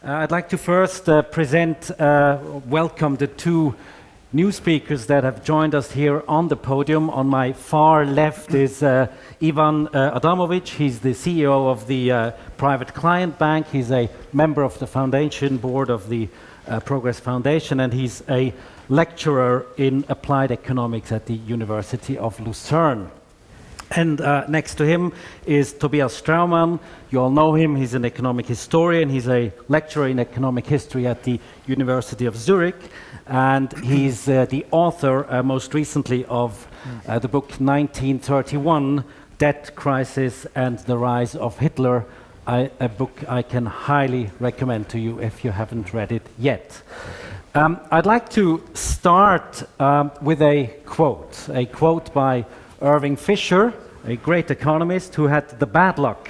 I'd like to first welcome the two new speakers that have joined us here on the podium. On my far left is Ivan Adamovich. He's the CEO of the Private Client Bank. He's a member of the foundation board of the Progress Foundation, and he's a lecturer in applied economics at the University of Lucerne. And next to him is Tobias Straumann. You all know him. He's an economic historian. He's a lecturer in economic history at the University of Zurich. And he's the author, most recently, of the book 1931, Debt Crisis and the Rise of Hitler, a book I can highly recommend to you if you haven't read it yet. I'd like to start with a quote by Irving Fisher, a great economist who had the bad luck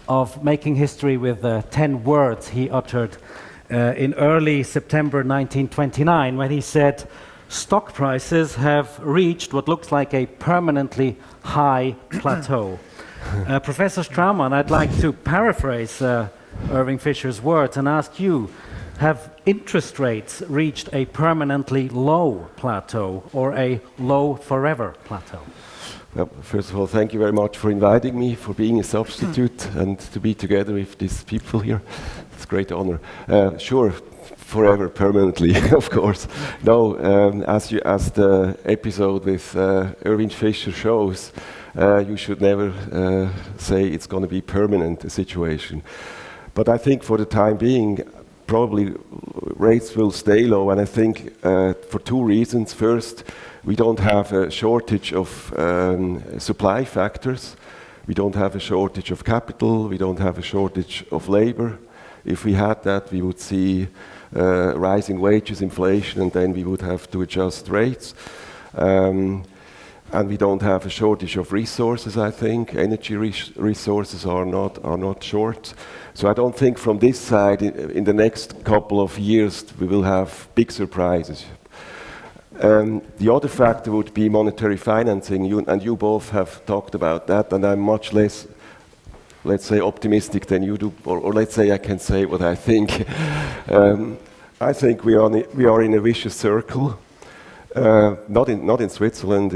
of making history with 10 words he uttered in early September 1929 when he said, "Stock prices have reached what looks like a permanently high plateau." Professor Straumann, I'd like to paraphrase Irving Fisher's words and ask you, have interest rates reached a permanently low plateau or a low forever plateau? Well, first of all, thank you very much for inviting me, for being a substitute, and to be together with these people here. It's a great honor. Sure, forever, permanently, of course. No, as the episode with Irving Fisher shows, you should never say it's going to be permanent, a situation. But I think for the time being, probably rates will stay low, and I think for two reasons. First, we don't have a shortage of supply factors. We don't have a shortage of capital. We don't have a shortage of labor. If we had that, we would see rising wages, inflation, and then we would have to adjust rates. And we don't have a shortage of resources, I think. Energy resources are not short. So I don't think from this side, in the next couple of years, we will have big surprises. The other factor would be monetary financing, and you both have talked about that, and I'm much less, let's say, optimistic than you do, or let's say I can say what I think. I think we are in a vicious circle. Not in Switzerland.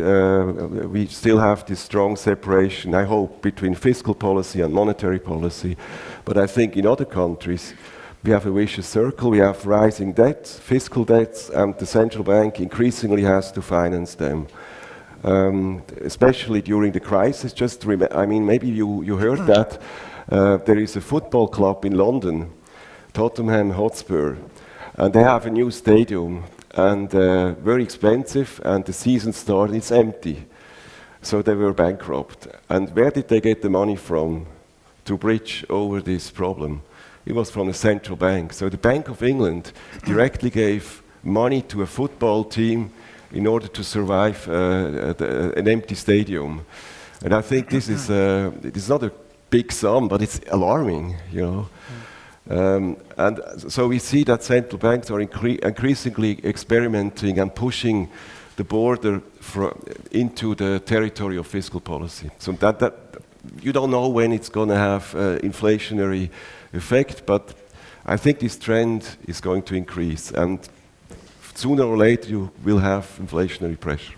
We still have this strong separation, I hope, between fiscal policy and monetary policy. But I think in other countries, we have a vicious circle. We have rising debts, fiscal debts, and the central bank increasingly has to finance them. Especially during the crisis. Maybe you heard that. There is a football club in London, Tottenham Hotspur, and they have a new stadium. And very expensive, and the season started, it's empty. So they were bankrupt. And where did they get the money from to bridge over this problem? It was from the central bank. So the Bank of England directly gave money to a football team in order to survive an empty stadium. And I think this is not a big sum, but it's alarming, you know. And so we see that central banks are increasingly experimenting and pushing the border into the territory of fiscal policy. So that you don't know when it's going to have inflationary effect, but I think this trend is going to increase, and sooner or later you will have inflationary pressure.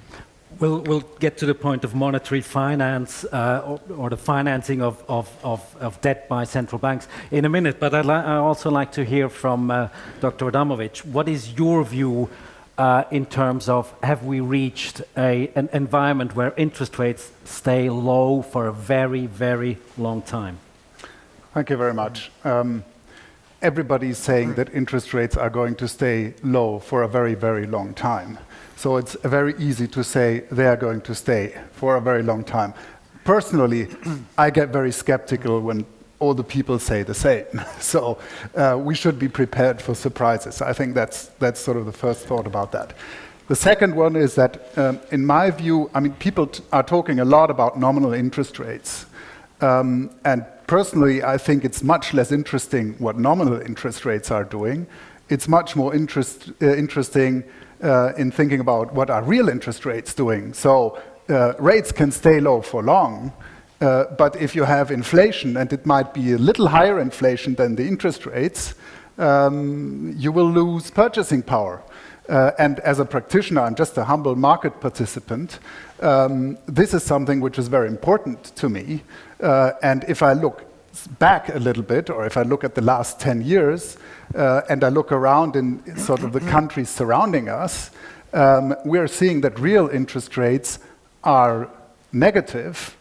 We'll get to the point of monetary finance or the financing of debt by central banks in a minute, but I'd also like to hear from Dr. Adamovich. What is your view in terms of, have we reached an environment where interest rates stay low for a very, very long time? Thank you very much. Everybody's saying that interest rates are going to stay low for a very, very long time. So it's very easy to say they are going to stay for a very long time. Personally, I get very skeptical when all the people say the same. So we should be prepared for surprises. I think that's sort of the first thought about that. The second one is that, in my view, people are talking a lot about nominal interest rates. And personally, I think it's much less interesting what nominal interest rates are doing. It's much more interesting in thinking about what are real interest rates doing. So rates can stay low for long, but if you have inflation, and it might be a little higher inflation than the interest rates, you will lose purchasing power. And as a practitioner, I'm just a humble market participant. This is something which is very important to me. And if I look back a little bit, or if I look at the last 10 years, and I look around in sort of the countries surrounding us, we're seeing that real interest rates are negative,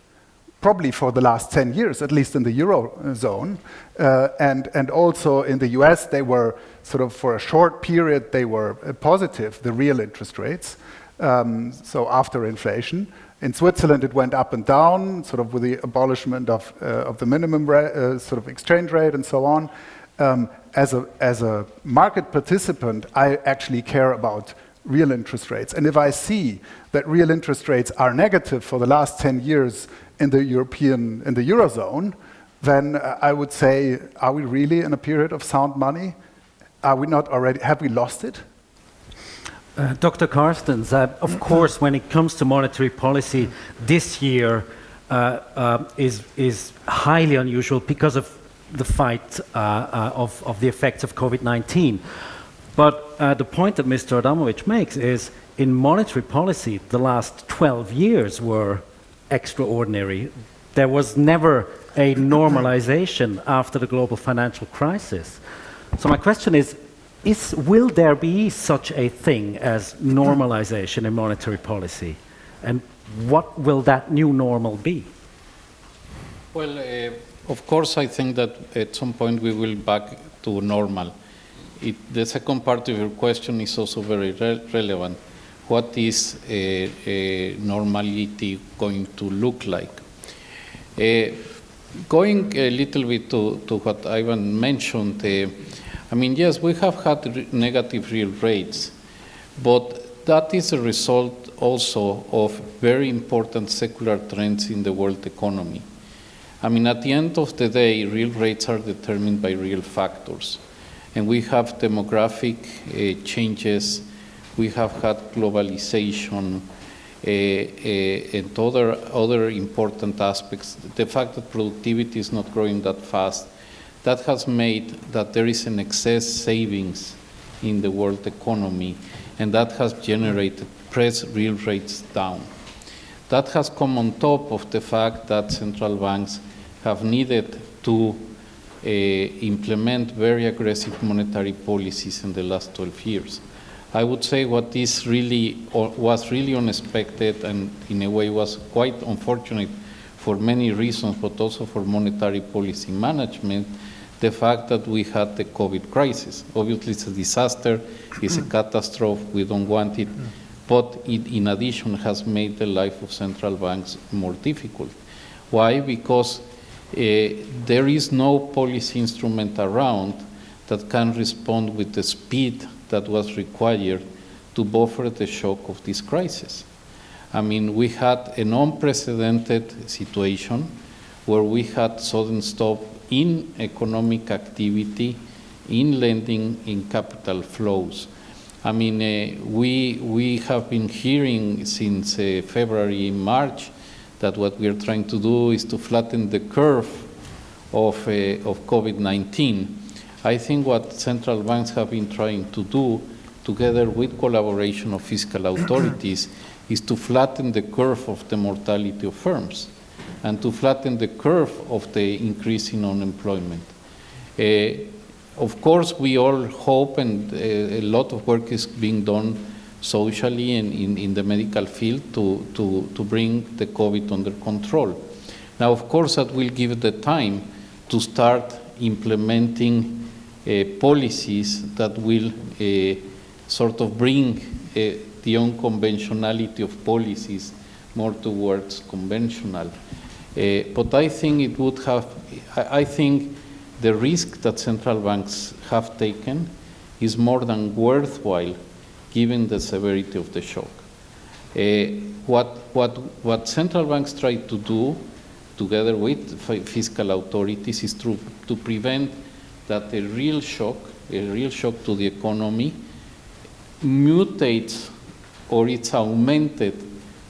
probably for the last 10 years, at least in the Eurozone. And also in the US, they were sort of, for a short period, they were positive, the real interest rates, so after inflation. In Switzerland, it went up and down, sort of with the abolishment of the minimum sort of exchange rate and so on. As a market participant, I actually care about real interest rates. And if I see that real interest rates are negative for the last 10 years in the Eurozone, then I would say, are we really in a period of sound money? Are we not already, have we lost it? Dr. Carstens, of course, when it comes to monetary policy, this year is highly unusual because of the fight of the effects of COVID-19. But the point that Mr. Adamovich makes is, in monetary policy, the last 12 years were extraordinary. There was never a normalization after the global financial crisis. So my question is, will there be such a thing as normalization in monetary policy? And what will that new normal be? Well, of course, I think that at some point we will back to normal. The second part of your question is also very relevant. What is normality going to look like? Going a little bit to what Ivan mentioned, I mean, yes, we have had negative real rates, but that is a result also of very important secular trends in the world economy. I mean, at the end of the day, real rates are determined by real factors. And we have demographic changes, we have had globalization, and other important aspects. The fact that productivity is not growing that fast, that has made that there is an excess savings in the world economy, and that has generated pressed real rates down. That has come on top of the fact that central banks have needed to implement very aggressive monetary policies in the last 12 years. I would say what is really, was really unexpected, and in a way was quite unfortunate for many reasons, but also for monetary policy management, the fact that we had the COVID crisis. Obviously it's a disaster, it's a catastrophe, we don't want it, but it in addition has made the life of central banks more difficult. Why? Because there is no policy instrument around that can respond with the speed that was required to buffer the shock of this crisis. I mean, we had an unprecedented situation where we had sudden stop in economic activity, in lending, in capital flows. I mean, we have been hearing since February, March, that what we are trying to do is to flatten the curve of COVID-19. I think what central banks have been trying to do, together with collaboration of fiscal authorities, is to flatten the curve of the mortality of firms and to flatten the curve of the increase in unemployment. Of course, we all hope, and a lot of work is being done socially and in the medical field to bring the COVID under control. Now, of course, that will give the time to start implementing policies that will sort of bring the unconventionality of policies more towards conventional. But I think it would have, I think the risk that central banks have taken is more than worthwhile given the severity of the shock. What central banks try to do, together with fiscal authorities, is to prevent that a real shock to the economy mutates or it's augmented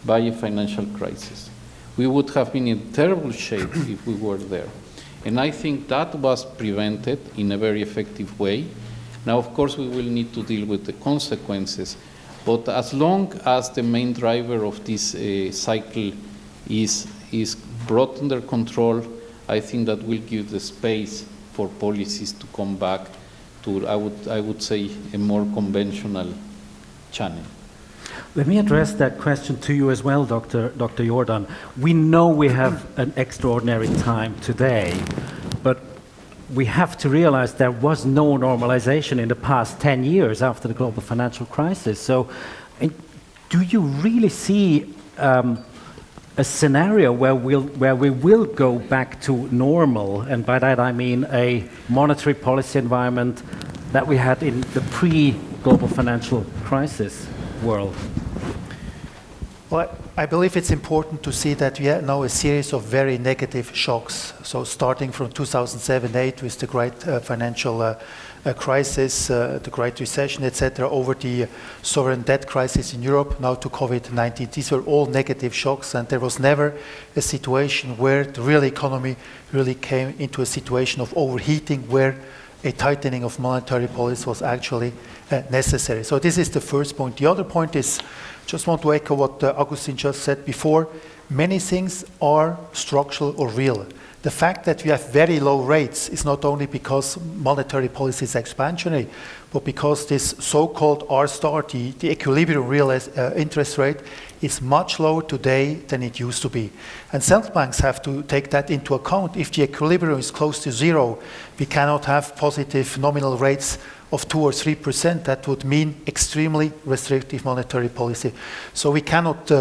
by a financial crisis. We would have been in terrible shape if we were there. And I think that was prevented in a very effective way. Now, of course, we will need to deal with the consequences, but as long as the main driver of this cycle is brought under control, I think that will give the space for policies to come back to, I would say, a more conventional channel. Let me address that question to you as well, Dr. Jordan. We know we have an extraordinary time today, but we have to realize there was no normalization in the past 10 years after the global financial crisis. So do you really see a scenario where we will go back to normal? And by that I mean a monetary policy environment that we had in the pre-global financial crisis world? Well, I believe it's important to see that we have now a series of very negative shocks. So starting from 2007-8 with the great financial crisis, the Great Recession, etc., over the sovereign debt crisis in Europe, now to COVID-19. These were all negative shocks, and there was never a situation where the real economy really came into a situation of overheating, where a tightening of monetary policy was actually necessary. So this is the first point. The other point is, just want to echo what Agustín just said before, many things are structural or real. The fact that we have very low rates is not only because monetary policy is expansionary, but because this so-called R star, the equilibrium real interest rate, is much lower today than it used to be. And central banks have to take that into account. If the equilibrium is close to zero, we cannot have positive nominal rates of 2 or 3%. That would mean extremely restrictive monetary policy. So we cannot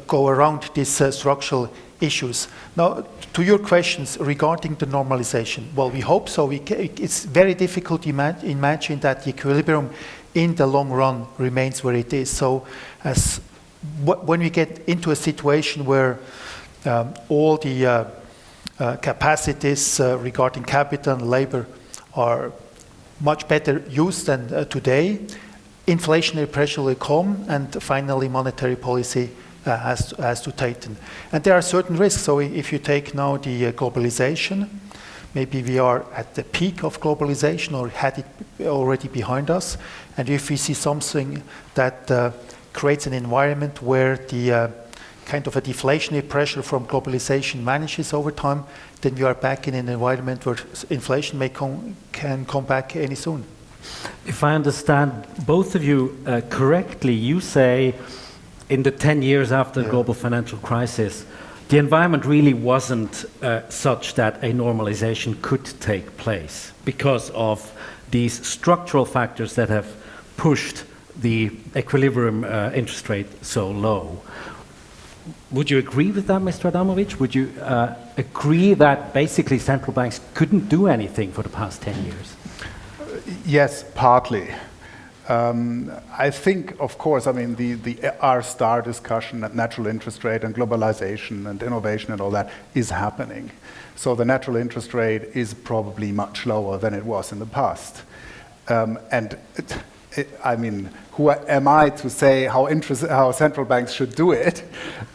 go around these structural issues. Now, to your questions regarding the normalization, well, we hope so. It's very difficult to imagine that the equilibrium in the long run remains where it is. So when we get into a situation where all the capacities regarding capital and labor are much better used than today, inflationary pressure will come, and finally monetary policy has to tighten. And there are certain risks. So if you take now the globalization, maybe we are at the peak of globalization or had it already behind us. And if we see something that creates an environment where the kind of a deflationary pressure from globalization vanishes over time, then we are back in an environment where inflation can come back any soon. If I understand both of you correctly, you say in the 10 years after the global financial crisis, the environment really wasn't such that a normalization could take place because of these structural factors that have pushed the equilibrium interest rate so low. Would you agree with that, Mr. Adamovich? Would you agree that basically central banks couldn't do anything for the past 10 years? Yes, partly. I think, of course, I mean, the R star discussion at natural interest rate and globalization and innovation and all that is happening. So the natural interest rate is probably much lower than it was in the past. I mean, who am I to say how central banks should do it?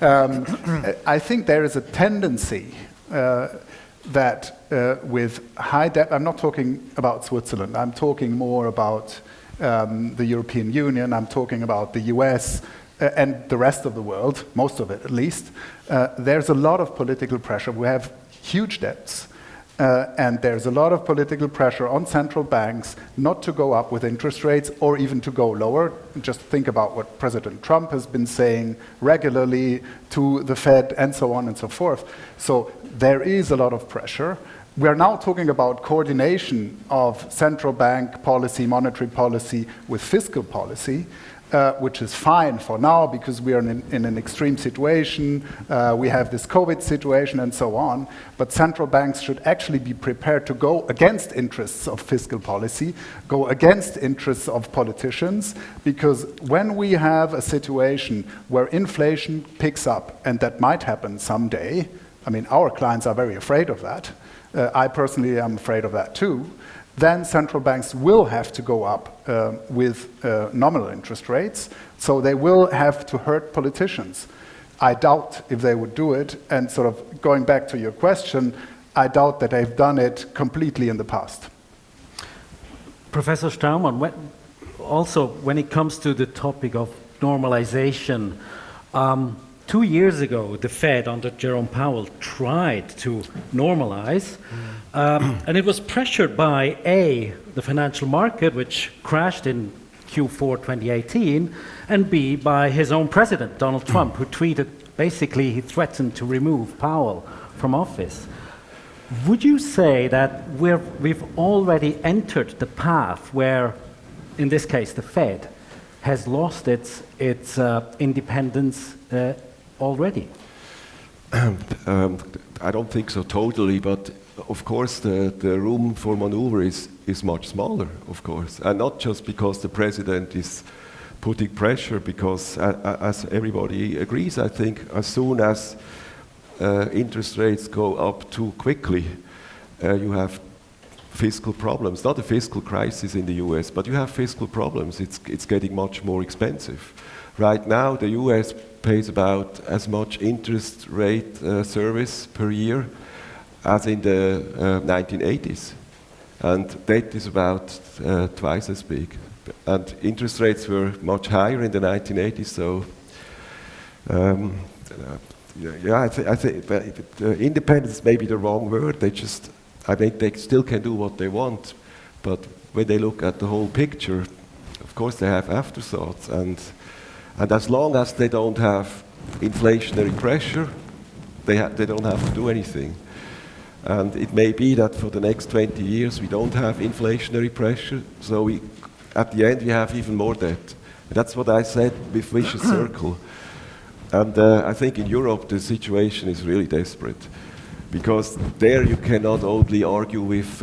I think there is a tendency that with high debt, I'm not talking about Switzerland, I'm talking more about the European Union, I'm talking about the US and the rest of the world, most of it at least. There's a lot of political pressure. We have huge debts. And there's a lot of political pressure on central banks not to go up with interest rates or even to go lower. Just think about what President Trump has been saying regularly to the Fed and so on and so forth. So there is a lot of pressure. We're now talking about coordination of central bank policy, monetary policy with fiscal policy. Which is fine for now because we are in an extreme situation, we have this COVID situation and so on, but central banks should actually be prepared to go against interests of fiscal policy, go against interests of politicians, because when we have a situation where inflation picks up, and that might happen someday, I mean, our clients are very afraid of that, I personally am afraid of that too, then central banks will have to go up with nominal interest rates, so they will have to hurt politicians. I doubt if they would do it, and sort of going back to your question, I doubt that they've done it completely in the past. Professor Straumann, also when it comes to the topic of normalization, 2 years ago, the Fed under Jerome Powell tried to normalize, and it was pressured by A, the financial market, which crashed in Q4 2018, and B, by his own president, Donald Trump, who tweeted, basically, he threatened to remove Powell from office. Would you say that we've already entered the path where, in this case, the Fed has lost its independence already? I don't think so totally, but of course the room for maneuver is much smaller, of course, and not just because the president is putting pressure, because as everybody agrees, I think as soon as interest rates go up too quickly, you have fiscal problems. Not a fiscal crisis in the US, but you have fiscal problems. It's getting much more expensive. Right now, the US pays about as much interest rate service per year as in the 1980s. And debt is about twice as big. And interest rates were much higher in the 1980s, so I think independence may be the wrong word. I think they still can do what they want, but when they look at the whole picture, of course they have afterthoughts, and as long as they don't have inflationary pressure, they don't have to do anything. And it may be that for the next 20 years we don't have inflationary pressure, so at the end we have even more debt. That's what I said with vicious circle. And I think in Europe the situation is really desperate, because there you cannot only argue with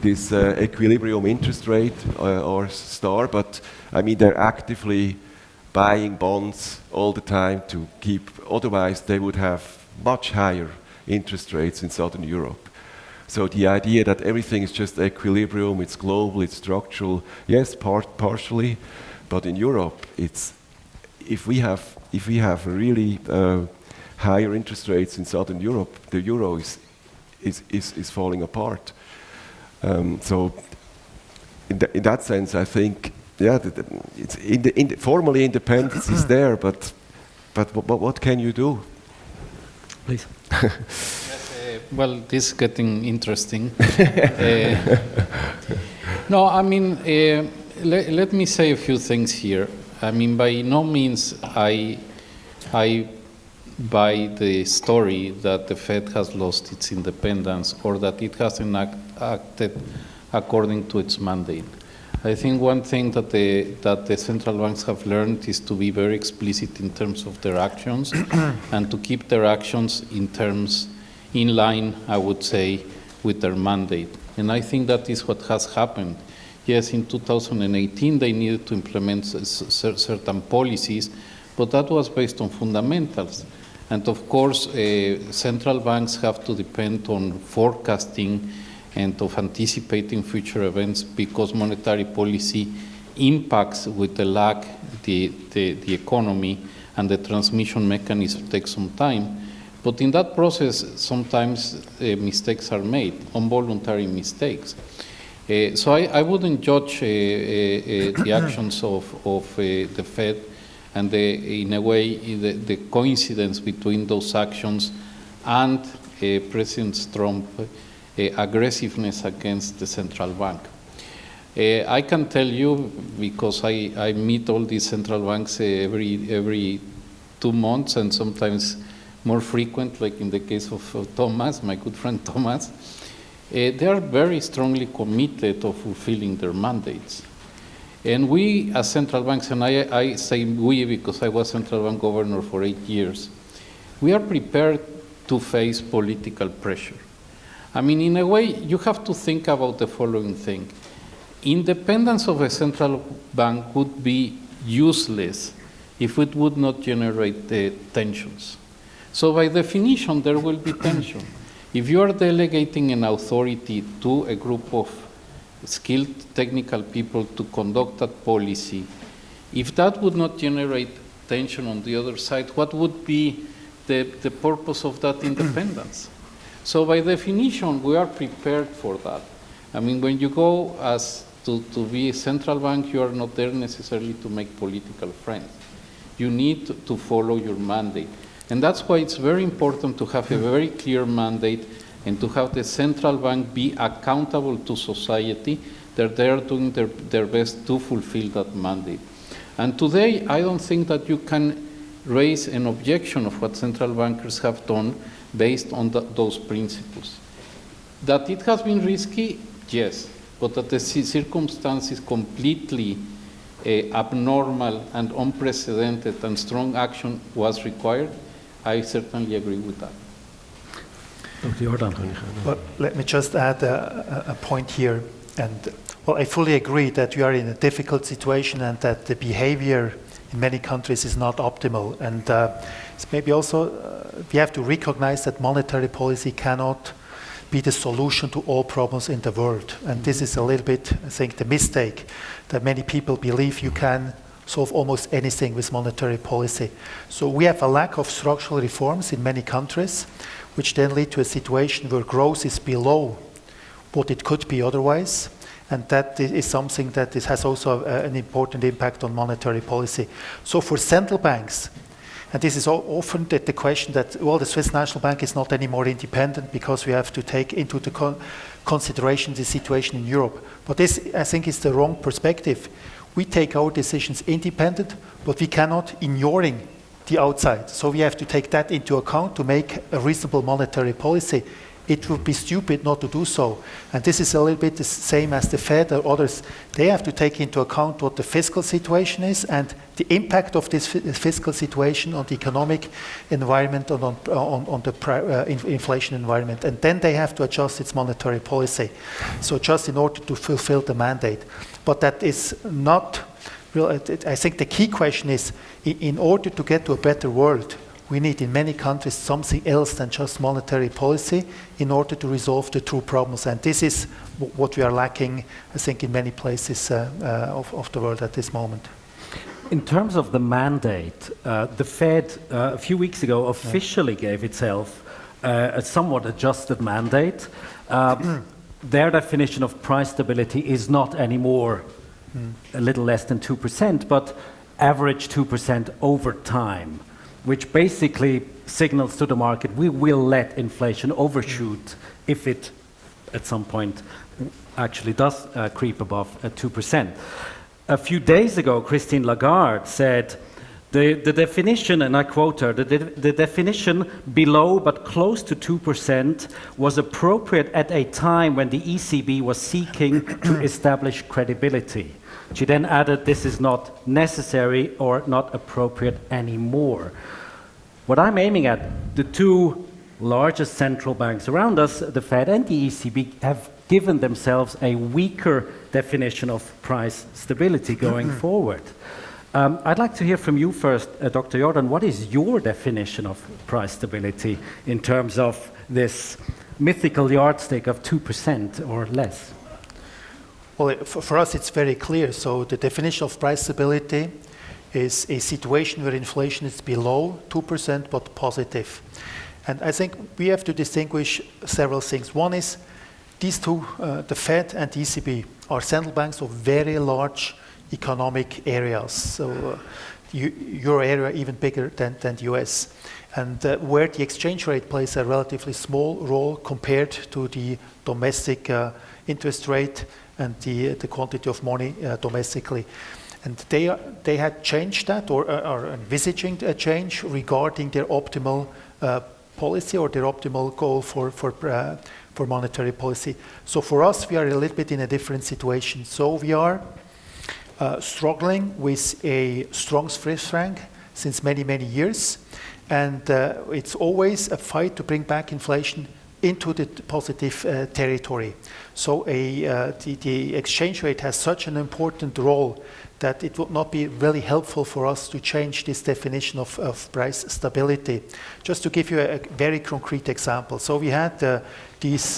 this equilibrium interest rate or star, but I mean they're actively buying bonds all the time to keep, otherwise they would have much higher interest rates in Southern Europe. So the idea that everything is just equilibrium, it's global, it's structural, yes, partially, but in Europe, if we have really higher interest rates in Southern Europe, the euro is falling apart. So in that sense, I think, yeah, it's formally independence is there, but what can you do? Please. Well, this is getting interesting. No, I mean, let me say a few things here. I mean, by no means I buy the story that the Fed has lost its independence or that it hasn't acted according to its mandate. I think one thing that the central banks have learned is to be very explicit in terms of their actions and to keep their actions in line, I would say, with their mandate. And I think that is what has happened. Yes, in 2018 they needed to implement certain policies, but that was based on fundamentals. And of course, central banks have to depend on forecasting and of anticipating future events, because monetary policy impacts with the lag the economy, and the transmission mechanism takes some time. But in that process, sometimes mistakes are made, involuntary mistakes. So I wouldn't judge the actions of the Fed and in a way the coincidence between those actions and President Trump's aggressiveness against the central bank. I can tell you, because I meet all these central banks every 2 months and sometimes more frequent, like in the case of Thomas, my good friend Thomas, they are very strongly committed of fulfilling their mandates. And we as central banks, and I say we because I was central bank governor for 8 years, we are prepared to face political pressure. I mean, in a way, you have to think about the following thing. Independence of a central bank would be useless if it would not generate the tensions. So by definition, there will be tension. If you are delegating an authority to a group of skilled technical people to conduct that policy, if that would not generate tension on the other side, what would be the purpose of that independence? So by definition, we are prepared for that. I mean, when you go as to be a central bank, you are not there necessarily to make political friends. You need to follow your mandate. And that's why it's very important to have a very clear mandate and to have the central bank be accountable to society, that they are doing their best to fulfill that mandate. And today, I don't think that you can raise an objection of what central bankers have done based on those principles. That it has been risky, yes, but that the circumstances completely abnormal and unprecedented and strong action was required, I certainly agree with that. Well, let me just add a point here. And well, I fully agree that we are in a difficult situation and that the behavior in many countries is not optimal. And it's maybe also we have to recognize that monetary policy cannot be the solution to all problems in the world. And this is a little bit, I think, the mistake that many people believe you can solve almost anything with monetary policy. So we have a lack of structural reforms in many countries, which then lead to a situation where growth is below what it could be otherwise. And that is something that has also an important impact on monetary policy. So for central banks, and this is often the question that, well, the Swiss National Bank is not anymore independent because we have to take into the consideration the situation in Europe. But this, I think, is the wrong perspective. We take our decisions independent, but we cannot ignoring the outside. So we have to take that into account to make a reasonable monetary policy. It would be stupid not to do so. And this is a little bit the same as the Fed or others. They have to take into account what the fiscal situation is and the impact of this fiscal situation on the economic environment and on the inflation environment. And then they have to adjust its monetary policy. So just in order to fulfill the mandate. But that is not real. I think the key question is, in order to get to a better world, we need in many countries something else than just monetary policy in order to resolve the true problems. And this is what we are lacking, I think, in many places of the world at this moment. In terms of the mandate, the Fed a few weeks ago officially gave itself a somewhat adjusted mandate. Their definition of price stability is not anymore a little less than 2%, but average 2% over time, which basically signals to the market we will let inflation overshoot if it at some point actually does creep above 2%. A few days ago, Christine Lagarde said the definition, and I quote her, the definition below but close to 2% was appropriate at a time when the ECB was seeking to establish credibility. She then added, this is not necessary or not appropriate anymore. What I'm aiming at, the two largest central banks around us, the Fed and the ECB, have given themselves a weaker definition of price stability going forward. I'd like to hear from you first, Dr. Jordan. What is your definition of price stability in terms of this mythical yardstick of 2% or less? Well, for us it's very clear. So the definition of price stability is a situation where inflation is below 2% but positive. And I think we have to distinguish several things. One is these two, the Fed and the ECB, are central banks of very large economic areas. So Euro area even bigger than the US. And where the exchange rate plays a relatively small role compared to the domestic interest rate and the quantity of money domestically. And they had changed that or are envisaging a change regarding their optimal policy or their optimal goal for monetary policy. So for us, we are a little bit in a different situation. So we are struggling with a strong Swiss franc since many, many years. And it's always a fight to bring back inflation into the positive territory. So the exchange rate has such an important role that it would not be really helpful for us to change this definition of price stability. Just to give you a very concrete example. So we had these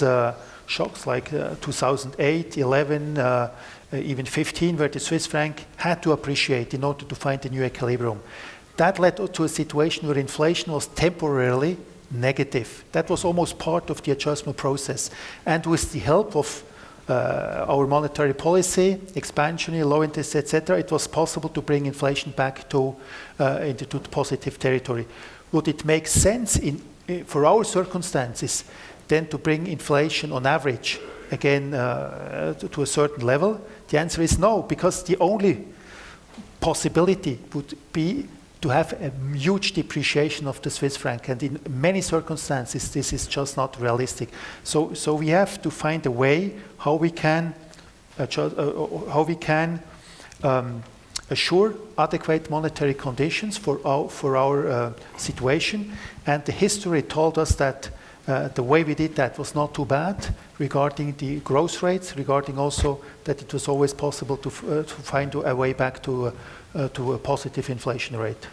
shocks like 2008, 11, even 15, where the Swiss franc had to appreciate in order to find a new equilibrium. That led to a situation where inflation was temporarily negative. That was almost part of the adjustment process. And with the help of our monetary policy, expansionary, low interest, etc., it was possible to bring inflation back into positive territory. Would it make sense for our circumstances then to bring inflation on average again to a certain level? The answer is no, because the only possibility would be to have a huge depreciation of the Swiss franc, and in many circumstances this is just not realistic. So we have to find a way how we can assure adequate monetary conditions for our situation, and the history told us that the way we did that was not too bad regarding the growth rates, regarding also that it was always possible to find a way back to a positive inflation rate.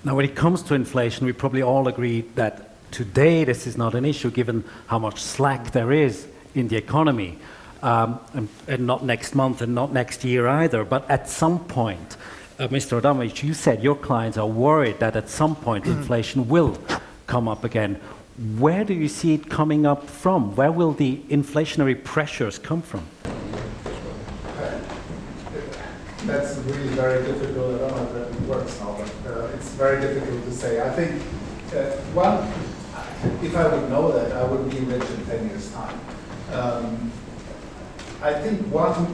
Now, when it comes to inflation, we probably all agree that today this is not an issue given how much slack there is in the economy, and not next month and not next year either. But at some point, Mr. Adamovich, you said your clients are worried that at some point inflation will come up again. Where do you see it coming up from? Where will the inflationary pressures come from? That's really very difficult. I don't know if it works now, but it's very difficult to say. I think if I would know that, I would be rich in 10 years' time. I think one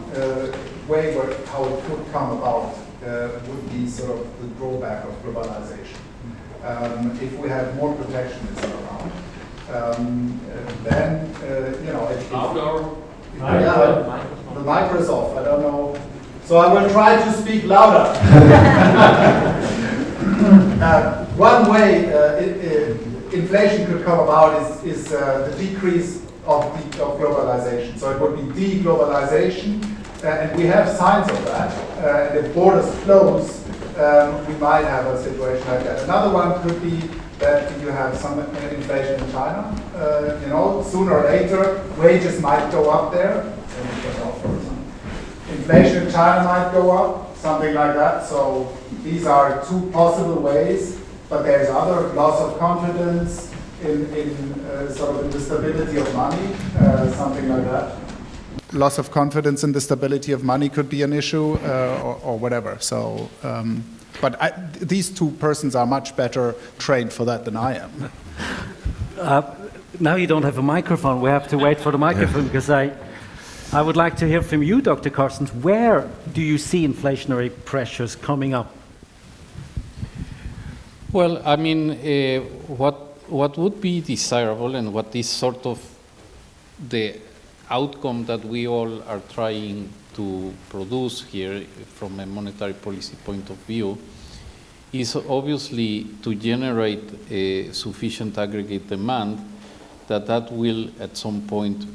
way how it could come about would be sort of the drawback of globalization. If we have more protectionism around, then the mic is off. I don't know. So I will try to speak louder. One way inflation could come about is the decrease of globalization. So it would be de-globalization, and we have signs of that. And if borders close, we might have a situation like that. Another one could be that you have some inflation in China. Sooner or later, wages might go up there. Inflation in China might go up, something like that. So these are two possible ways, but there's other loss of confidence in sort of in the stability of money, something like that. Loss of confidence in the stability of money could be an issue, or whatever. So, but these two persons are much better trained for that than I am. Now you don't have a microphone. We have to wait for the microphone because I would like to hear from you, Dr. Carstens. Where do you see inflationary pressures coming up? Well, I mean, what would be desirable and what is sort of the outcome that we all are trying to produce here from a monetary policy point of view is obviously to generate a sufficient aggregate demand that will at some point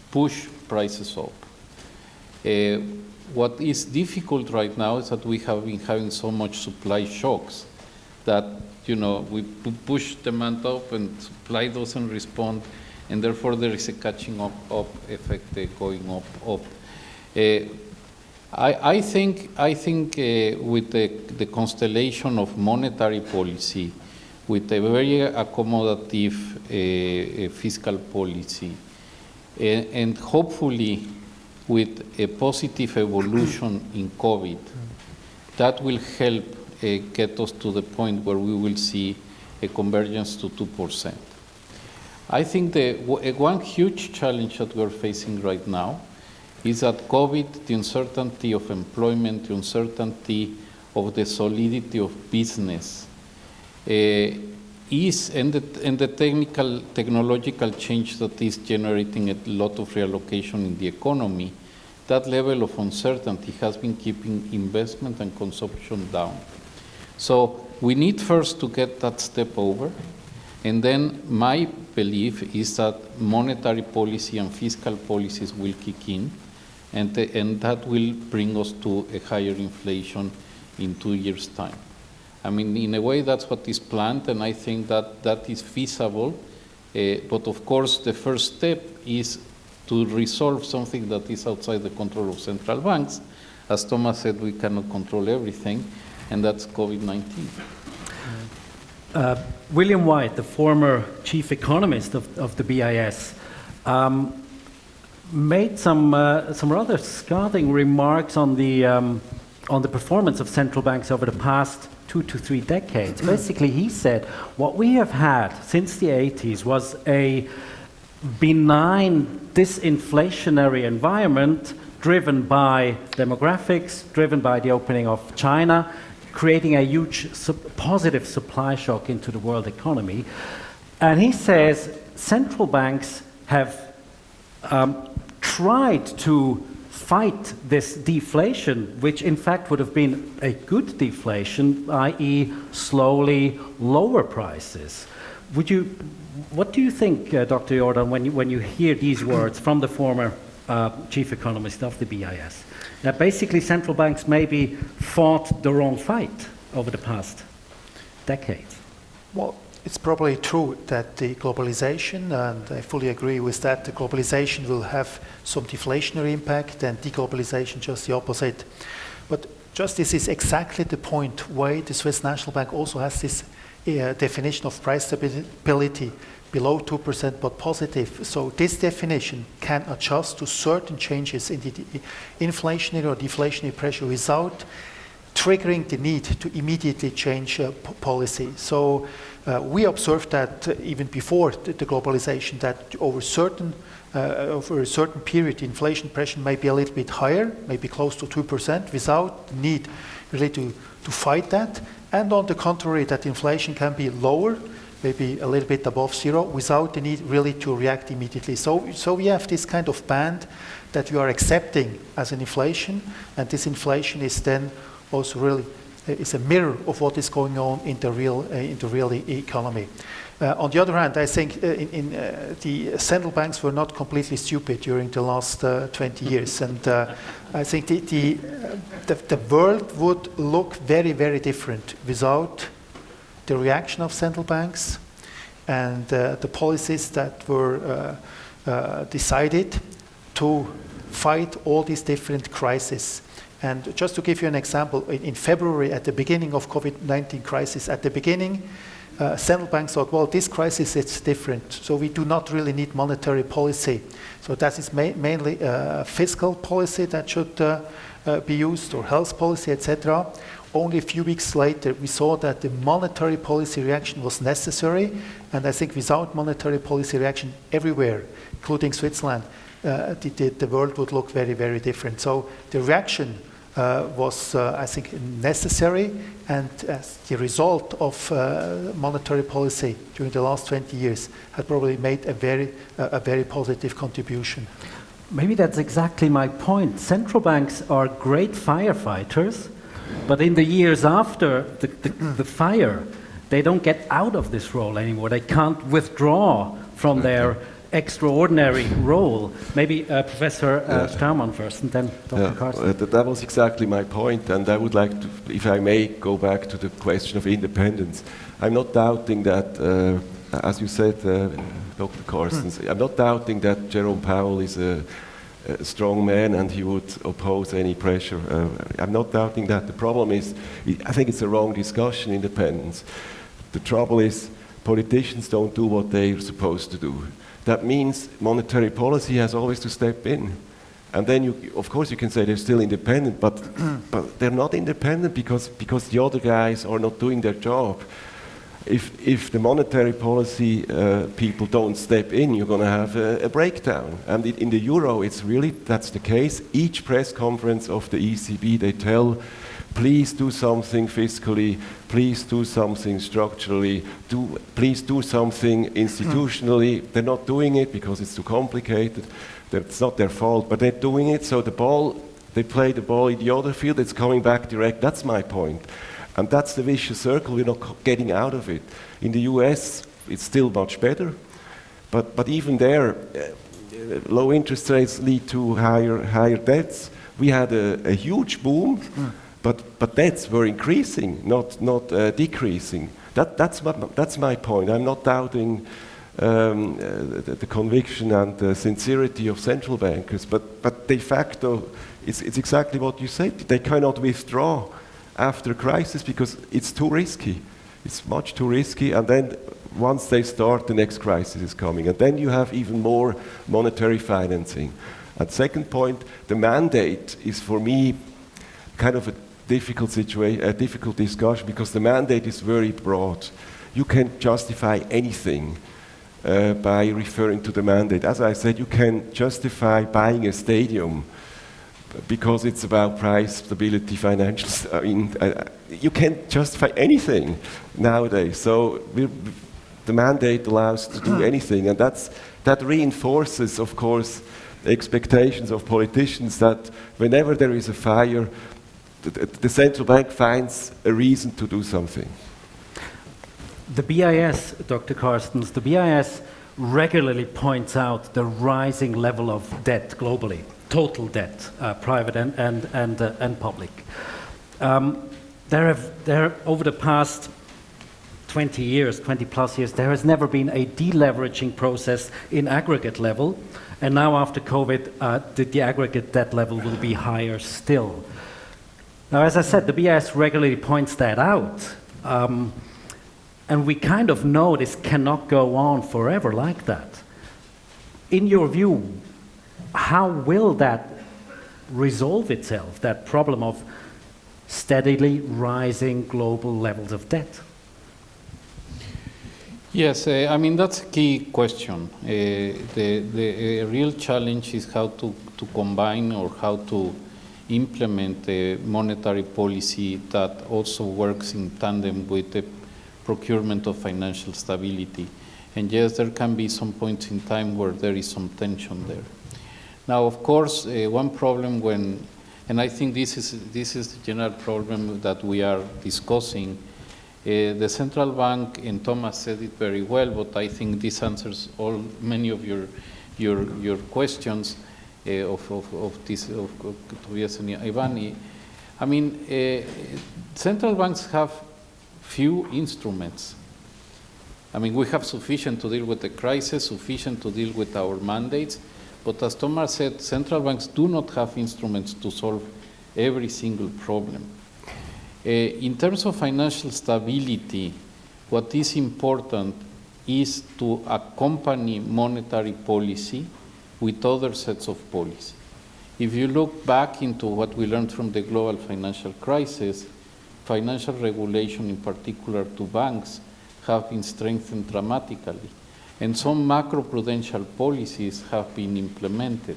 push prices up. What is difficult right now is that we have been having so much supply shocks that we push demand up and supply doesn't respond, and therefore there is a catching up effect going up. I think with the constellation of monetary policy, with a very accommodative fiscal policy, and hopefully with a positive evolution in COVID, that will help get us to the point where we will see a convergence to 2%. I think one huge challenge that we're facing right now is that COVID, the uncertainty of employment, the uncertainty of the solidity of business, and the technological change that is generating a lot of reallocation in the economy, that level of uncertainty has been keeping investment and consumption down. So we need first to get that step over, and then my belief is that monetary policy and fiscal policies will kick in, and that will bring us to a higher inflation in 2 years' time. I mean, in a way, that's what is planned, and I think that is feasible. But of course, the first step is to resolve something that is outside the control of central banks. As Thomas said, we cannot control everything, and that's COVID-19. William White, the former chief economist of the BIS, made some rather scathing remarks on the performance of central banks over the past 2 to 3 decades. Basically, he said what we have had since the 80s was a benign disinflationary environment driven by demographics, driven by the opening of China, creating a huge positive supply shock into the world economy. And he says central banks have tried to fight this deflation, which in fact would have been a good deflation, i.e. slowly lower prices. What do you think, Dr. Jordan, when you hear these words from the former chief economist of the BIS? That basically central banks maybe fought the wrong fight over the past decades. Well, it's probably true that the globalization, and I fully agree with that, the globalization will have some deflationary impact and deglobalization just the opposite. But just this is exactly the point why the Swiss National Bank also has this definition of price stability below 2% but positive. So this definition can adjust to certain changes in the inflationary or deflationary pressure without triggering the need to immediately change policy. So we observed that even before the globalization, that over a certain period, inflation pressure may be a little bit higher, maybe close to 2%, without the need really to fight that. And on the contrary, that inflation can be lower, maybe a little bit above zero, without the need really to react immediately. So we have this kind of band that we are accepting as an inflation, and this inflation is then also really is a mirror of what is going on in the real economy. On the other hand, I think the central banks were not completely stupid during the last 20 years, and I think the world would look very, very different without the reaction of central banks and the policies that were decided to fight all these different crises. And just to give you an example, in February, at the beginning of COVID-19 crisis, at the beginning, central banks thought, well, this crisis is different, so we do not really need monetary policy. So that is mainly fiscal policy that should be used, or health policy, etc. Only a few weeks later, we saw that the monetary policy reaction was necessary, and I think without monetary policy reaction everywhere, including Switzerland, the world would look very, very different. So the reaction was, I think, necessary, and as the result of monetary policy during the last 20 years had probably made a very positive contribution. Maybe that's exactly my point. Central banks are great firefighters, but in the years after the fire, they don't get out of this role anymore. They can't withdraw from their extraordinary role. Maybe Professor Straumann first, and then Dr. Carstens. That was exactly my point, and I would like to, if I may, go back to the question of independence. I'm not doubting that, as you said, Dr. Carstens, I'm not doubting that Jerome Powell is a strong man and he would oppose any pressure. I'm not doubting that. The problem is, I think it's a wrong discussion, independence. The trouble is, politicians don't do what they're supposed to do. That means monetary policy has always to step in. And then, of course, you can say they're still independent, but they're not independent because the other guys are not doing their job. If the monetary policy people don't step in, you're going to have a breakdown. And in the euro, that's the case. Each press conference of the ECB, they tell, please do something fiscally, please do something structurally, please do something institutionally. They're not doing it because it's too complicated. It's not their fault, but they're doing it, so they play the ball in the other field, it's coming back direct. That's my point. And that's the vicious circle, we're not getting out of it. In the US, it's still much better, but even there, low interest rates lead to higher debts. We had a huge boom, but debts were increasing, not decreasing. That's my point. I'm not doubting the conviction and the sincerity of central bankers, but de facto, it's exactly what you said. They cannot withdraw after a crisis because it's too risky. It's much too risky, and then once they start, the next crisis is coming. And then you have even more monetary financing. And second point, the mandate is for me kind of a difficult situation, a difficult discussion, because the mandate is very broad. You can justify anything by referring to the mandate. As I said, you can justify buying a stadium because it's about price stability, financial. You can justify anything nowadays. So the mandate allows to do anything, and that reinforces, of course, expectations of politicians that whenever there is a fire, the central bank finds a reason to do something. The BIS, Dr. Carstens, the BIS regularly points out the rising level of debt globally, total debt, private and public. There over the past 20 years, 20 plus years, there has never been a deleveraging process in aggregate level. And now after COVID, the aggregate debt level will be higher still. Now, as I said, the BIS regularly points that out. And we kind of know this cannot go on forever like that. In your view, how will that resolve itself, that problem of steadily rising global levels of debt? Yes, I mean, that's a key question. The real challenge is how to combine or how to implement a monetary policy that also works in tandem with the procurement of financial stability. And yes, there can be some points in time where there is some tension there. Now, of course, one problem and I think this is the general problem that we are discussing. The central bank, and Thomas said it very well, but I think this answers many of your questions of Tobias and Ivani. I mean, central banks have few instruments. I mean, we have sufficient to deal with the crisis, sufficient to deal with our mandates, but as Thomas said, central banks do not have instruments to solve every single problem. In terms of financial stability, what is important is to accompany monetary policy with other sets of policy. If you look back into what we learned from the global financial crisis, financial regulation, in particular to banks, have been strengthened dramatically, and some macroprudential policies have been implemented.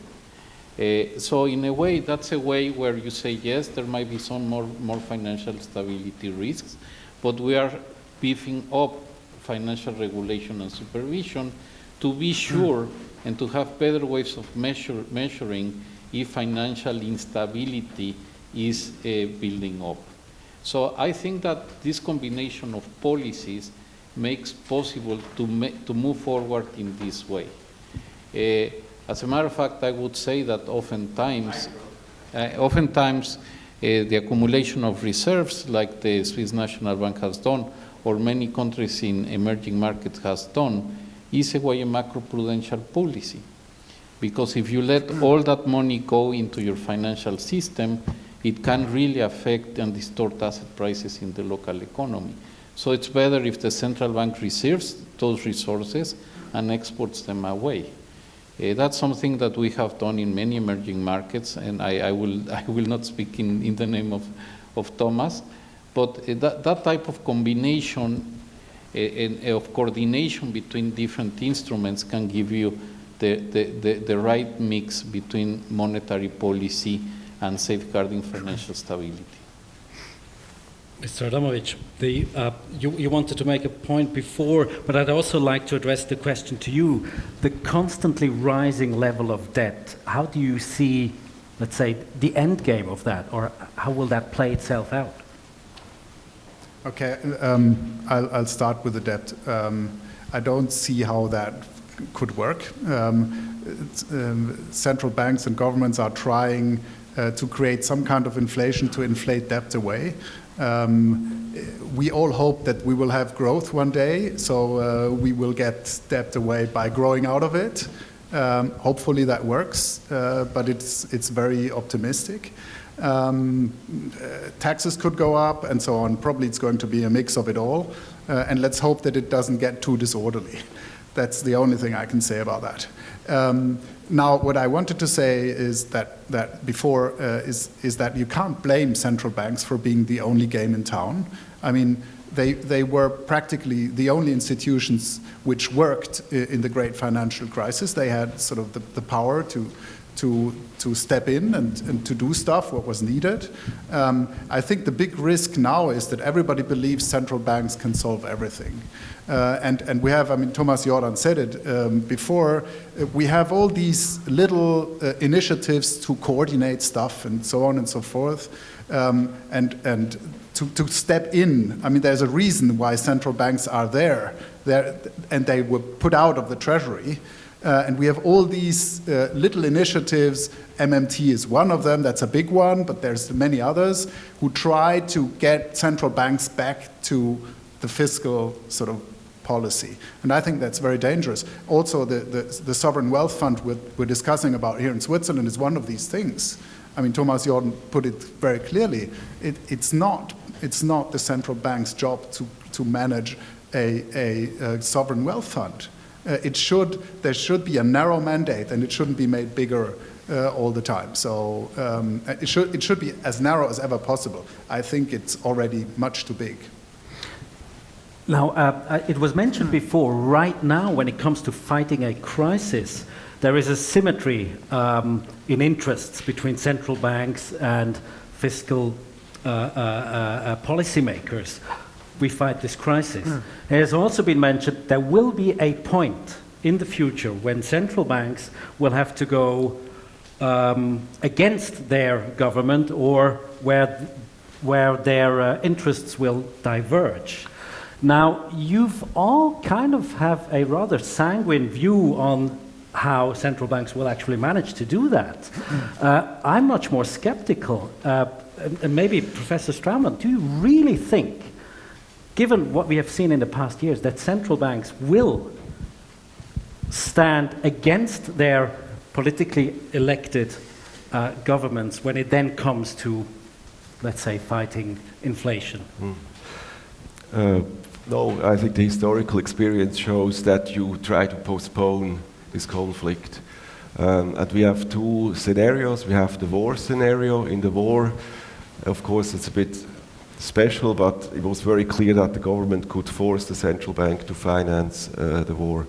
So in a way, that's a way where you say, yes, there might be some more financial stability risks, but we are beefing up financial regulation and supervision to be sure and to have better ways of measuring if financial instability is building up. So I think that this combination of policies makes possible to move forward in this way. As a matter of fact, I would say that oftentimes the accumulation of reserves, like the Swiss National Bank has done, or many countries in emerging markets has done, is a way of macroprudential policy. Because if you let all that money go into your financial system, it can really affect and distort asset prices in the local economy. So it's better if the central bank reserves those resources and exports them away. That's something that we have done in many emerging markets, and I will not speak in the name of Thomas, but that type of combination of coordination between different instruments can give you the right mix between monetary policy and safeguarding financial stability. Mr. Adamovich, you wanted to make a point before, but I'd also like to address the question to you. The constantly rising level of debt, how do you see, let's say, the end game of that, or how will that play itself out? Okay, I'll start with the debt. I don't see how that could work. Central banks and governments are trying to create some kind of inflation to inflate debt away. We all hope that we will have growth one day, so we will get debt away by growing out of it. Hopefully that works, but it's very optimistic. Taxes could go up and so on. Probably it's going to be a mix of it all. And let's hope that it doesn't get too disorderly. That's the only thing I can say about that. Now, what I wanted to say is that before is that you can't blame central banks for being the only game in town. I mean, they were practically the only institutions which worked in the great financial crisis. They had sort of the power to step in and to do stuff what was needed. I think the big risk now is that everybody believes central banks can solve everything. And we have, I mean, Thomas Jordan said it before, we have all these little initiatives to coordinate stuff and so on and so forth, and to step in. I mean, there's a reason why central banks are there, and they were put out of the treasury. And we have all these little initiatives. MMT is one of them, that's a big one, but there's many others who try to get central banks back to the fiscal sort of policy. And I think that's very dangerous. Also, the sovereign wealth fund we're discussing about here in Switzerland is one of these things. I mean, Thomas Jordan put it very clearly. It's not the central bank's job to manage a sovereign wealth fund. There should be a narrow mandate, and it shouldn't be made bigger all the time. So it should be as narrow as ever possible. I think it's already much too big. Now, it was mentioned before, right now, when it comes to fighting a crisis, there is a symmetry in interests between central banks and fiscal policymakers. We fight this crisis. It has also been mentioned there will be a point in the future when central banks will have to go against their government, or where their interests will diverge. Now, you've all kind of have a rather sanguine view on how central banks will actually manage to do that. I'm much more skeptical. And maybe Professor Straumann, do you really think, given what we have seen in the past years, that central banks will stand against their politically elected governments when it then comes to, let's say, fighting inflation? No, I think the historical experience shows that you try to postpone this conflict. And we have two scenarios. We have the war scenario. In the war, of course, it's a bit special, but it was very clear that the government could force the central bank to finance the war.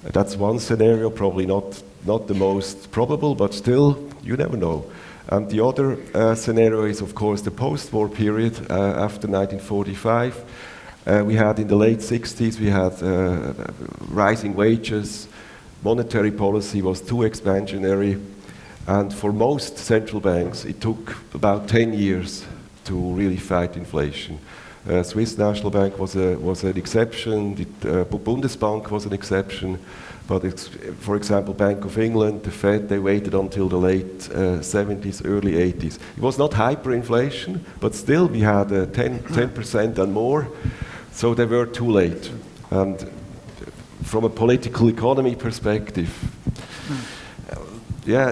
That's one scenario, probably not the most probable, but still, you never know. And the other scenario is, of course, the post-war period after 1945. We had in the late 60s, we had rising wages, monetary policy was too expansionary, and for most central banks, it took about 10 years to really fight inflation. Swiss National Bank was an exception, the Bundesbank was an exception, but for example, Bank of England, the Fed, they waited until the late 70s, early 80s. It was not hyperinflation, but still we had 10% and more, so they were too late. And from a political economy perspective, yeah,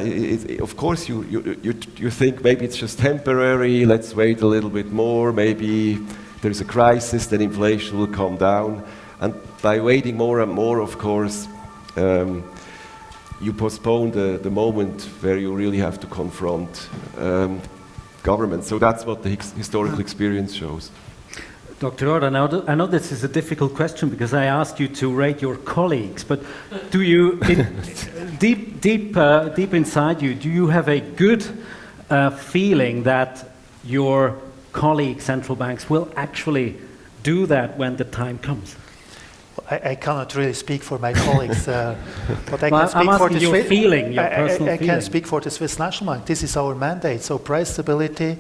of course you think maybe it's just temporary, let's wait a little bit more, maybe there's a crisis, then inflation will come down. And by waiting more and more, of course, you postpone the moment where you really have to confront government. So that's what the historical experience shows. Dr. Jordan, I know this is a difficult question because I asked you to rate your colleagues, but do you, deep inside you, do you have a good feeling that your colleague central banks will actually do that when the time comes? I cannot really speak for my colleagues, but I well, can speak for the your feeling, your personal I feeling. can speak for the Swiss National Bank. This is our mandate. So price stability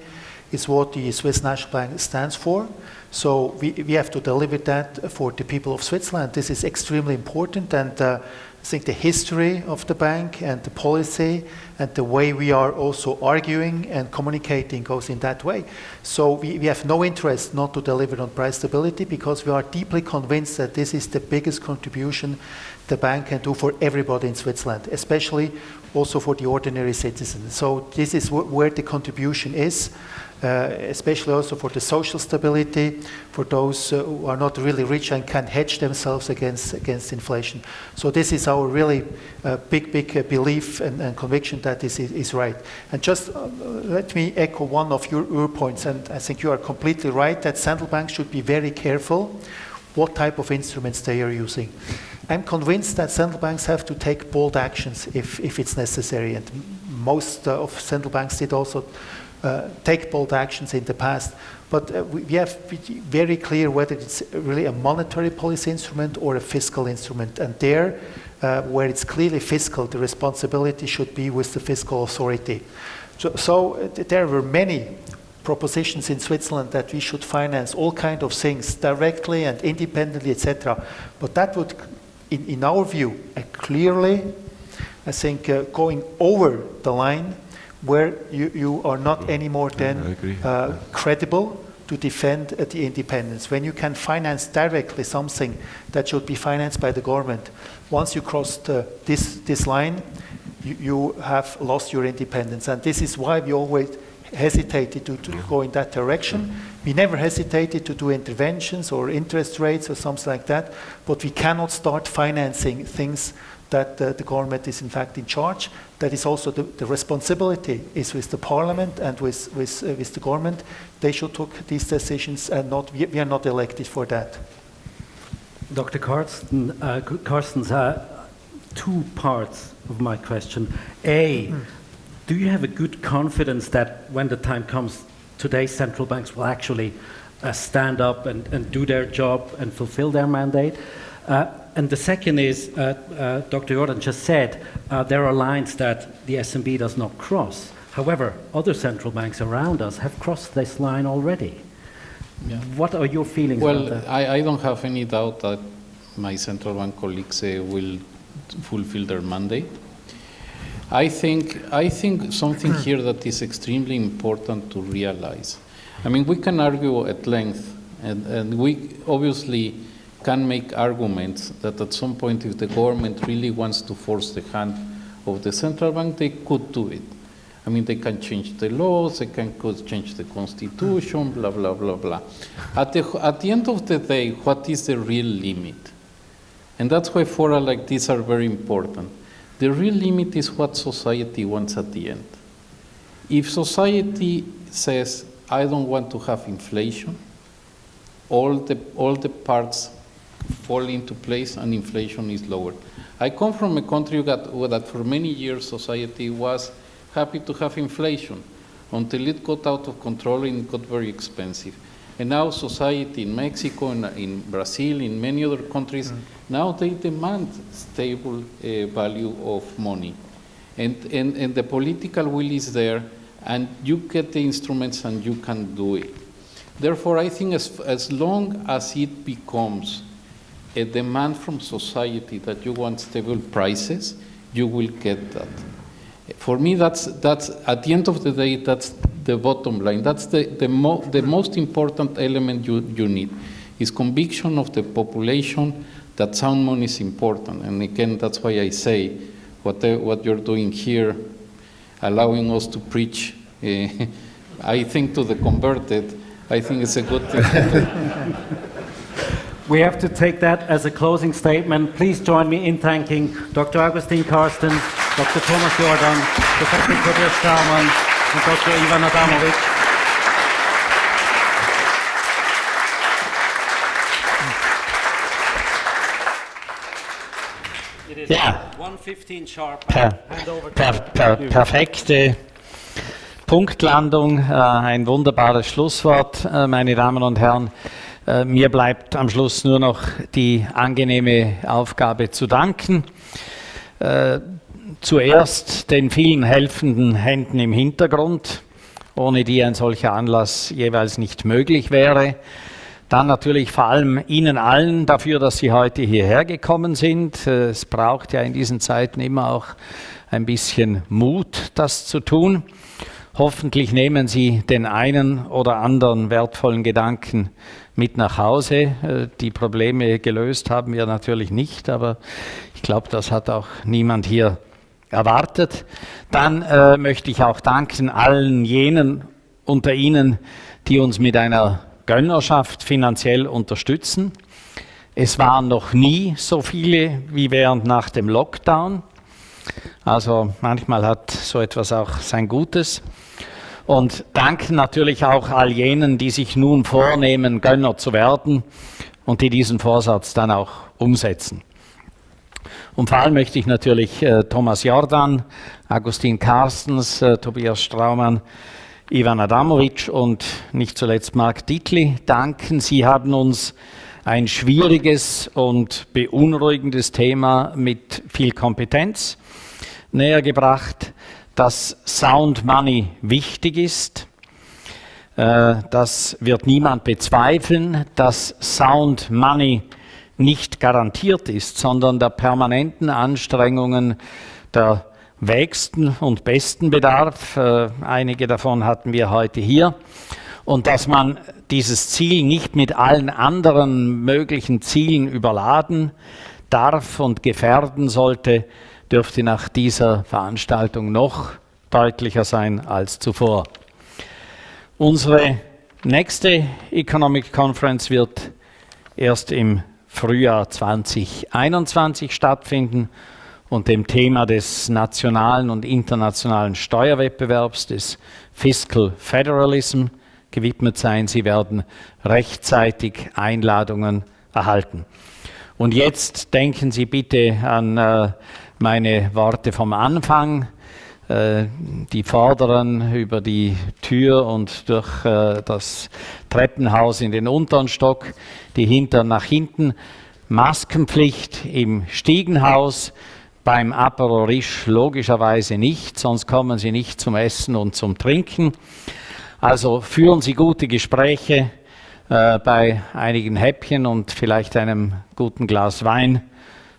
is what the Swiss National Bank stands for. So we have to deliver that for the people of Switzerland. This is extremely important, and I think the history of the bank and the policy and the way we are also arguing and communicating goes in that way. So we have no interest not to deliver on price stability because we are deeply convinced that this is the biggest contribution the bank can do for everybody in Switzerland, especially also for the ordinary citizen. So this is where the contribution is, especially also for the social stability, for those who are not really rich and can hedge themselves against inflation. So this is our really big belief and conviction that this is right. And just let me echo one of your points, and I think you are completely right that central banks should be very careful what type of instruments they are using. I'm convinced that central banks have to take bold actions if it's necessary, and most of central banks did also take bold actions in the past. But we have to be very clear whether it's really a monetary policy instrument or a fiscal instrument. And there, where it's clearly fiscal, the responsibility should be with the fiscal authority. So there were many propositions in Switzerland that we should finance all kinds of things directly and independently, etc. But that would, in our view, clearly, I think, going over the line where you are not anymore then credible to defend the independence. When you can finance directly something that should be financed by the government, once you cross this line, you have lost your independence. And this is why we always hesitated to go in that direction. We never hesitated to do interventions or interest rates or something like that, but we cannot start financing things that the government is in fact in charge. That is also the responsibility is with the parliament and with the government. They should take these decisions, and we are not elected for that. Dr. Carstens, two parts of my question. Do you have a good confidence that when the time comes, today's central banks will actually stand up and do their job and fulfill their mandate? And the second is, Dr. Jordan just said, there are lines that the SNB does not cross. However, other central banks around us have crossed this line already. Yeah. What are your feelings about that? I don't have any doubt that my central bank colleagues will fulfill their mandate. I think something here that is extremely important to realize. I mean, we can argue at length, and we obviously can make arguments that at some point, if the government really wants to force the hand of the central bank, they could do it. I mean, they can change the laws, they could change the constitution, blah, blah, blah, blah. At the end of the day, what is the real limit? And that's why fora like these are very important. The real limit is what society wants at the end. If society says, I don't want to have inflation, all the parts fall into place and inflation is lower. I come from a country that for many years society was happy to have inflation until it got out of control and it got very expensive. And now society in Mexico, in Brazil, in many other countries, now they demand stable value of money. And the political will is there, and you get the instruments and you can do it. Therefore, I think as long as it becomes a demand from society that you want stable prices, you will get that. For me, that's at the end of the day, that's the bottom line. That's the most important element you need, is conviction of the population that sound money is important. And again, that's why I say what you're doing here, allowing us to preach, I think to the converted, I think it's a good thing. We have to take that as a closing statement. Please join me in thanking Dr. Agustín Carstens, Dr. Thomas Jordan, Professor Tobias Straumann, and Dr. Ivan Adamovich. It is 1:15 sharp. Perfekte Punktlandung, ein wunderbares Schlusswort, meine Damen und Herren. Mir bleibt am Schluss nur noch die angenehme Aufgabe zu danken. Zuerst den vielen helfenden Händen im Hintergrund, ohne die ein solcher Anlass jeweils nicht möglich wäre. Dann natürlich vor allem Ihnen allen dafür, dass Sie heute hierher gekommen sind. Es braucht ja in diesen Zeiten immer auch ein bisschen Mut, das zu tun. Hoffentlich nehmen Sie den einen oder anderen wertvollen Gedanken mit nach Hause. Die Probleme gelöst haben wir natürlich nicht, aber ich glaube, das hat auch niemand hier erwartet. Dann möchte ich auch danken allen jenen unter Ihnen, die uns mit einer Gönnerschaft finanziell unterstützen. Es waren noch nie so viele wie während nach dem Lockdown. Also manchmal hat so etwas auch sein Gutes. Und danken natürlich auch all jenen, die sich nun vornehmen, Gönner zu werden und die diesen Vorsatz dann auch umsetzen. Und vor allem möchte ich natürlich Thomas Jordan, Agustín Carstens, Tobias Straumann, Ivan Adamovich und nicht zuletzt Mark Dittli danken. Sie haben uns ein schwieriges und beunruhigendes Thema mit viel Kompetenz näher gebracht, dass Sound Money wichtig ist. Das wird niemand bezweifeln, dass Sound Money nicht garantiert ist, sondern der permanenten Anstrengungen der wächsten und besten bedarf. Einige davon hatten wir heute hier. Und dass man dieses Ziel nicht mit allen anderen möglichen Zielen überladen darf und gefährden sollte, dürfte nach dieser Veranstaltung noch deutlicher sein als zuvor. Unsere nächste Economic Conference wird erst im Frühjahr 2021 stattfinden und dem Thema des nationalen und internationalen Steuerwettbewerbs, des Fiscal Federalism, gewidmet sein. Sie werden rechtzeitig Einladungen erhalten. Und jetzt denken Sie bitte an meine Worte vom Anfang. Die Vorderen über die Tür und durch das Treppenhaus in den unteren Stock, die Hinteren nach hinten. Maskenpflicht im Stiegenhaus, beim Apéro Riche logischerweise nicht, sonst kommen Sie nicht zum Essen und zum Trinken. Also führen Sie gute Gespräche bei einigen Häppchen und vielleicht einem guten Glas Wein.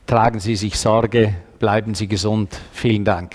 Tragen Sie sich Sorge, bleiben Sie gesund. Vielen Dank.